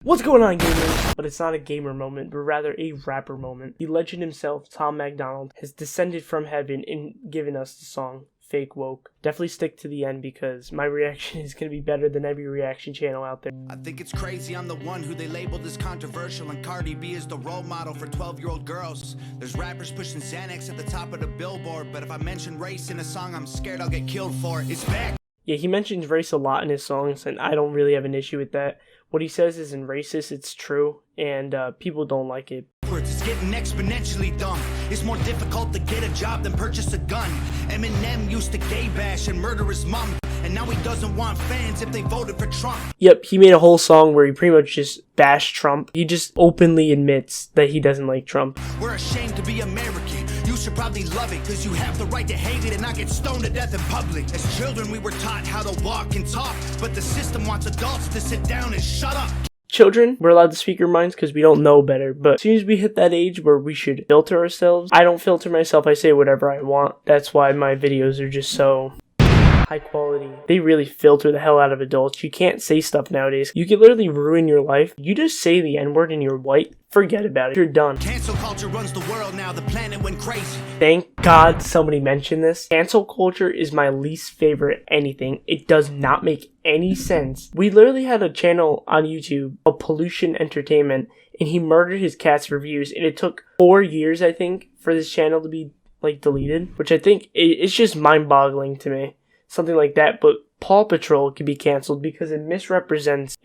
What's going on, gamers? But it's not a gamer moment, but rather a rapper moment. The legend himself, Tom Macdonald, has descended from heaven and given us the song Fake Woke. Definitely stick to the end because my reaction is going to be better than every reaction channel out there. I think it's crazy I'm the one who they labeled as controversial, and Cardi B is the role model for 12-year-old girls. There's rappers pushing Xanax at the top of the billboard, but if I mention race in a song, I'm scared I'll get killed for it. It's back. Yeah, he mentions race a lot in his songs, and I don't really have an issue with that. What he says isn't racist, it's true, and people don't like it. It's getting exponentially dumb. It's more difficult to get a job than purchase a gun. EMINEM used to gay bash and murder his mom, and now he doesn't want fans if they voted for Trump. Yep, he made a whole song where he pretty much just bashed Trump. He just openly admits that he doesn't like Trump. We're ashamed to be American. You should probably love it, cause you have the right to hate it and not get stoned to death in public. As children we were taught how to walk and talk, but the system wants adults to sit down and shut up. Children, we're allowed to speak our minds because we don't know better, but as soon as we hit that age where we should filter ourselves, I don't filter myself, I say whatever I want. That's why my videos are just so high quality. They really filter the hell out of adults. You can't say stuff nowadays. You can literally ruin your life. You just say the N-word and you're white, forget about it. You're done. Cancel culture runs the world now. The planet went crazy. Thank God somebody mentioned this. Cancel culture is my least favorite anything. It does not make any sense. We literally had a channel on YouTube called Pollution Entertainment, and he murdered his cats for views, and it took 4 years, I think, for this channel to be deleted, which I think it's just mind-boggling to me. Something like that, but Paw Patrol can be canceled because it misrepresents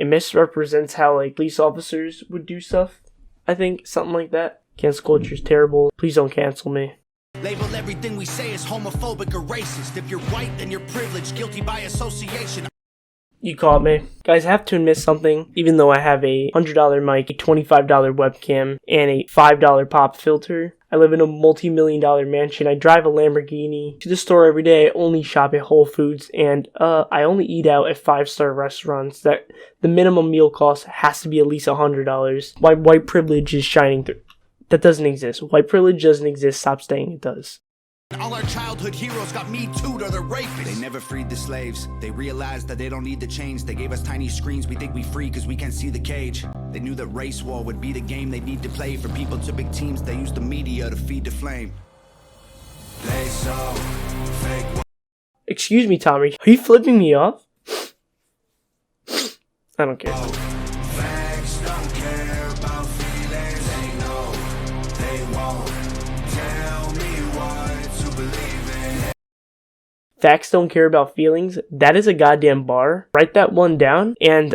how police officers would do stuff. I think something like that. Cancel culture is terrible. Please don't cancel me. Label everything we say as homophobic or racist. If you're white, then you're privileged, guilty by association. You caught me. Guys, I have to admit something. Even though I have a $100 mic, a $25 webcam, and a $5 pop filter, I live in a multi-million-dollar mansion. I drive a Lamborghini. To the store every day. I only shop at Whole Foods, and I only eat out at 5-star restaurants. That the minimum meal cost has to be at least $100. Why white privilege is shining through? That doesn't exist. White privilege doesn't exist. Stop saying it does. All our childhood heroes got me too'd or they're rapists. They never freed the slaves. They realized that they don't need to change. They gave us tiny screens. We think we free because we can't see the cage. They knew that race war would be the game they need to play. For people to big teams, they use the media to feed the flame. They so fake. Excuse me, Tommy. Are you flipping me off? I don't care. Facts don't care about feelings. They know they won't tell me what to believe in. Facts don't care about feelings. That is a goddamn bar. Write that one down. And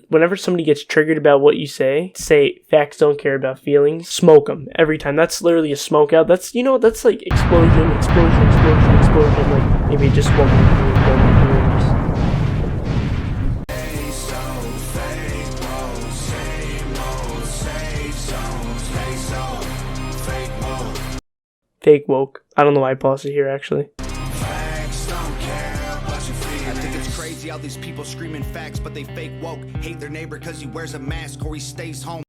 whenever somebody gets triggered about what you say facts don't care about feelings. Smoke them every time. That's literally a smoke out. That's that's like explosion. Like maybe just one more. Fake woke. I don't know why I paused it here actually. I think it's crazy how these people screaming facts, but they fake woke. Hate their neighbor because he wears a mask or he stays home.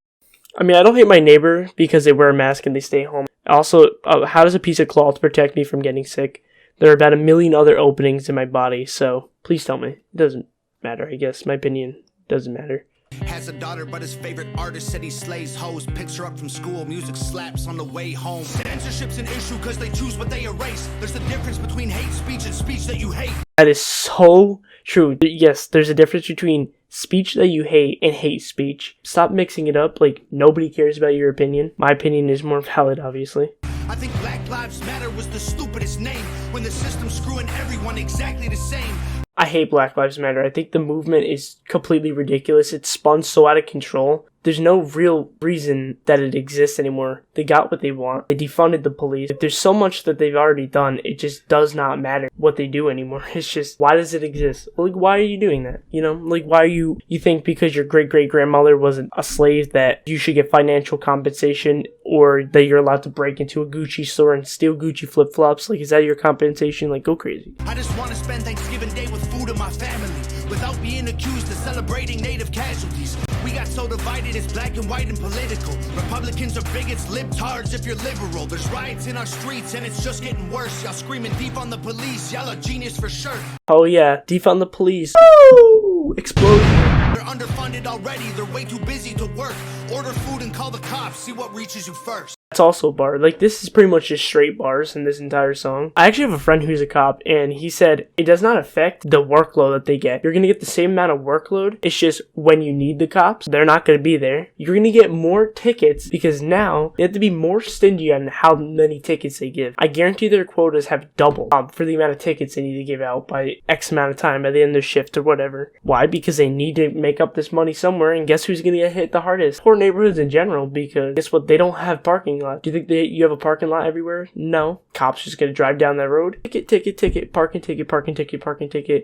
I mean, I don't hate my neighbor because they wear a mask and they stay home. Also, how does a piece of cloth protect me from getting sick? There are about 1 million other openings in my body, so please tell me. It doesn't matter, I guess. My opinion doesn't matter. Has a daughter, but his favorite artist said he slays hoes. Picks her up from school, music slaps on the way home. Censorship's an issue because they choose what they erase. There's a difference between hate speech and speech that you hate. That is so true. Yes, there's a difference between speech that you hate and hate speech. Stop mixing it up. Nobody cares about your opinion. My opinion is more valid, obviously. I think Black Lives Matter was the stupidest name when the system's screwing everyone exactly the same. I hate Black Lives Matter. I think the movement is completely ridiculous. It's spun so out of control. There's no real reason that it exists anymore. They got what they want. They defunded the police. There's so much that they've already done. It just does not matter what they do anymore. It's just, why does it exist? Why are you doing that? Why are you think because your great-great-grandmother wasn't a slave that you should get financial compensation, or that you're allowed to break into a Gucci store and steal Gucci flip-flops? Is that your compensation? Go crazy. I just want to spend Thanksgiving Day with food in my family without being accused of celebrating native casualties. We got so divided, it's black and white and political. Republicans are bigots, libtards if you're liberal. There's riots in our streets and it's just getting worse. Y'all screaming defund the police, y'all are genius for sure. Oh yeah, defund the police. Woo! Explosion. They're underfunded already, they're way too busy to work. Order food and call the cops, see what reaches you first. That's also a bar. Like, this is pretty much just straight bars in this entire song. I actually have a friend who's a cop, and he said it does not affect the workload that they get. You're gonna get the same amount of workload. It's just when you need the cops, they're not gonna be there. You're gonna get more tickets because now they have to be more stingy on how many tickets they give. I guarantee their quotas have doubled for the amount of tickets they need to give out by X amount of time by the end of their shift or whatever. Why? Because they need to make up this money somewhere, and guess who's gonna get hit the hardest? Poor neighborhoods in general, because guess what? They don't have parking lot. Do you think you have a parking lot everywhere? No. Cops just gonna drive down that road. Ticket, parking ticket.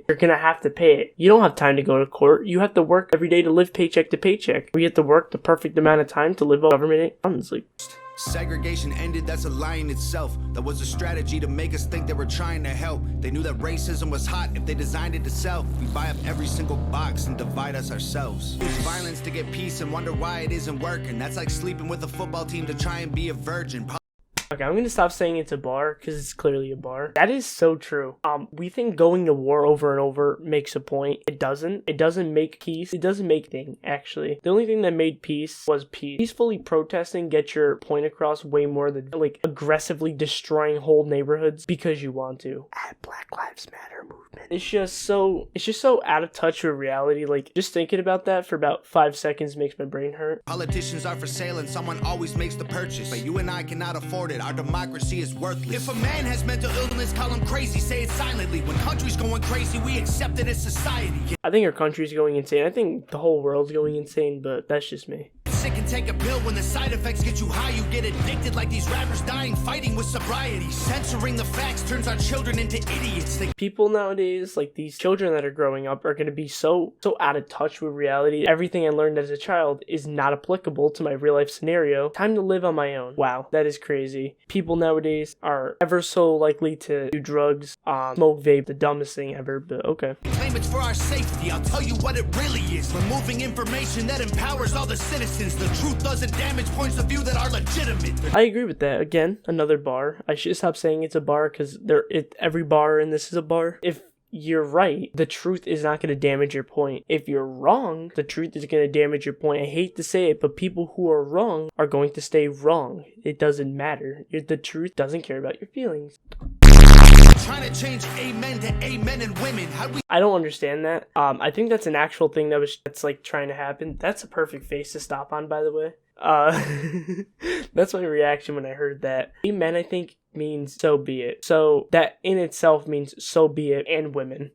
You're gonna have to pay it. You don't have time to go to court. You have to work every day to live paycheck to paycheck. We have to work the perfect amount of time to live on government funds. Like, segregation ended, that's a lie in itself. That was a strategy to make us think they were trying to help. They knew that racism was hot if they designed it to sell. We buy up every single box and divide us ourselves. Use violence to get peace and wonder why it isn't working. That's like sleeping with a football team to try and be a virgin. okay, I'm gonna stop saying it's a bar because it's clearly a bar. That is so true. We think going to war over and over makes a point. It doesn't. It doesn't make peace. It doesn't make thing, actually. The only thing that made peace was peace. Peacefully protesting gets your point across way more than like aggressively destroying whole neighborhoods because you want to. At Black Lives Matter movement. It's just so out of touch with reality. Like, just thinking about that for about 5 seconds makes my brain hurt. Politicians are for sale and someone always makes the purchase, but you and I cannot afford it. Our democracy is worthless. If a man has mental illness, call him crazy, say it silently. When country's going crazy, we accept it as society. I think our country's going insane. I think the whole world's going insane, but that's just me. Sick and take a pill. When the side effects get you high, you get addicted like these rappers dying fighting with sobriety. Censoring the facts turns our children into idiots. People nowadays, like these children that are growing up, are going to be so out of touch with reality. Everything I learned as a child is not applicable to my real life scenario. Time to live on my own. Wow, that is crazy. People nowadays are ever so likely to do drugs, smoke vape, the dumbest thing ever, but okay. Claim it's for our safety. I'll tell you what it really is. Removing information that empowers all the citizens. The truth doesn't damage points of view that are legitimate. I agree with that. Again, another bar. I should stop saying it's a bar because every bar in this is a bar. If you're right, the truth is not going to damage your point. If you're wrong, the truth is going to damage your point. I hate to say it, but people who are wrong are going to stay wrong. It doesn't matter. The truth doesn't care about your feelings. Trying to change amen to amen and women. I don't understand that. I think that's an actual thing that's like trying to happen. That's a perfect face to stop on, by the way. That's my reaction when I heard that. Amen, I think, means so be it. So that in itself means so be it, and women.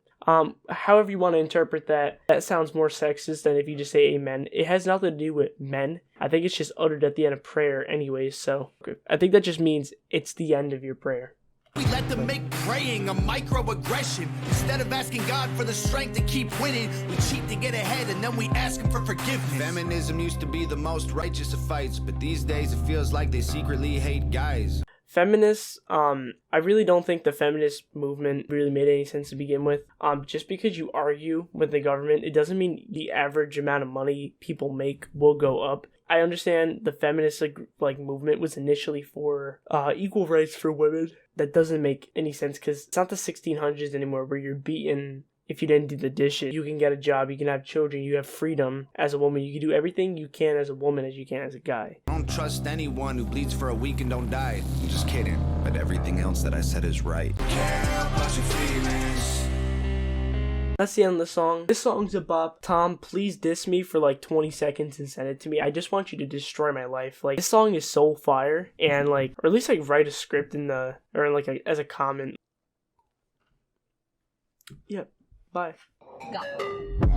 However you want to interpret that, that sounds more sexist than if you just say amen. It has nothing to do with men. I think it's just uttered at the end of prayer anyways, so I think that just means it's the end of your prayer. We let them make praying a microaggression. Instead of asking God for the strength to keep winning, we cheat to get ahead and then we ask him for forgiveness. Feminism used to be the most righteous of fights, but these days it feels like they secretly hate guys. Feminists, I really don't think the feminist movement really made any sense to begin with. Just because you argue with the government, it doesn't mean the average amount of money people make will go up. I understand the feminist like movement was initially for equal rights for women. That doesn't make any sense because it's not the 1600s anymore where you're beaten if you didn't do the dishes. You can get a job, you can have children, you have freedom as a woman. You can do everything you can as a woman as you can as a guy. I don't trust anyone who bleeds for a week and don't die. I'm just kidding, but everything else that I said is right. Care about your feelings. That's the end of the song. This song's a bop. Tom, please diss me for like 20 seconds and send it to me. I just want you to destroy my life. Like, this song is so fire, and like, or at least like write a script as a comment. Yep. Bye. Go.